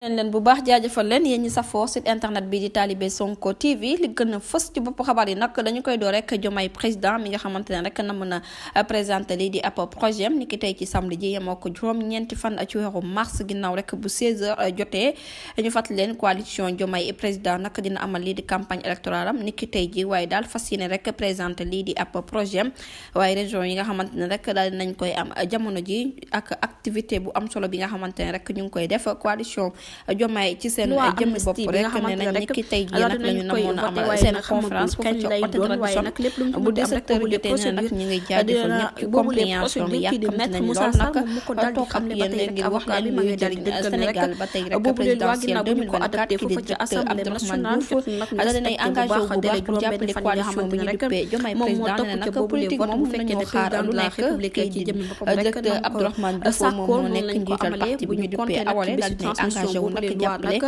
leen bu baax jaajëfal leen yéen ñi safoo site internet bi di Talibé Sonko TV li gën a fës ci bopp xabaar yi nag dañu koy door rek Diomaye président mi nga xamante ne rek na mën a présenté lii di ab projet ni ki tey ci samedi ji yemoo ko juróom-ñeenti fan ci weeru mars ginnaaw rek bu 16h jotee ñu fàttali leen coalition Diomaye président nag dina amal lii di campagne électorale am ni ki tey ji waaye daal fas yéene rek présenté lii di ab projet waaye région yi nga xamante ne rek daal nañ koy am jamono ji ak activité bu am solo bi nga xamante ne rek ñu ngi koy def coalition Diomaye ci seen jëmmi bopp rek nee nañ ni ki tey jii nag la ñu namoon a amal seen conférence foofu ci hôtel Radisson bu 17h jotee ne nag ñu ngi jaajëfal ñëpp ci compréhension bi yàkkamti nañ lool nag toog ak yéen ngir wax leen luy jëriñ Sénégal ba tey rek présidentielle 2024 ki di directeur Abdourahmane Diouf da dinay engagé wu bu baax pour jàppale coalition bi ñu duppee Diomaye président nee na nag politique moom mën nañoo xaar lu nekk kii di directeur Abdourahmane Diouf moom moo nekk njiital parti bi ñu duppee Awalé daal dinay engagé wu nag jàppale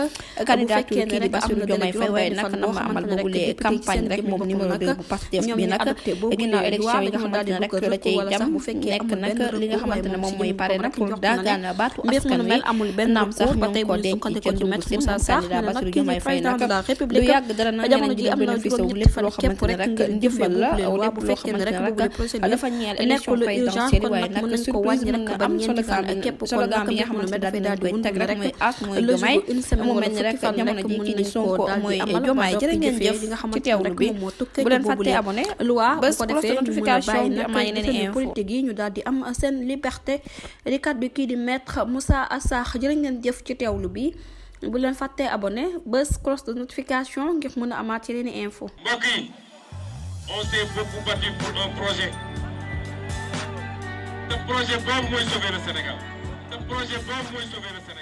candidature kii di Bassirou Diomaye Faye waaye nag na ma amal boobulee campagne rek moom numéro 2 bu Pastef bi nag ginnaaw élection yi nga xamante ne rek la cay jam nekk nag li nga xamante ne moom mooy pare nag pour daagaan baatu askan wi naam sax ñu ngi ko denc ca dugg si moom candidat Bassirou Diomaye Faye nag lu yàgg dara nag ñeneen ñi bénéficié wu lépp loo xamante ne rek njëfal la lépp loo xamante ne rek dafa ñeel élection présidentielle waaye nag surprise mën na am slogan bi nga xamante ne daal dinañ koy teg rek mooy as mooy Diomaye mu mel ni rek jamono ji kii di Sonko mooy Diomaye jërë ngeen jëf ci teewlu bi bu leen fàtte abonné bés cloche de notification bi amaa yeneen info politique yi ñu daal di am seen liberté di kàddu kii di maître Moussa Assar jërë ngeen jëf ci teewlu bi bu leen fàtte abonné bés cloche de notification ngir mën a amaat yeneen info. mbokk yi on s'est beaucoup battu pour un projet te projet boobu mooy sauver le Sénégal te projet boobu mooy sauver le Sénégal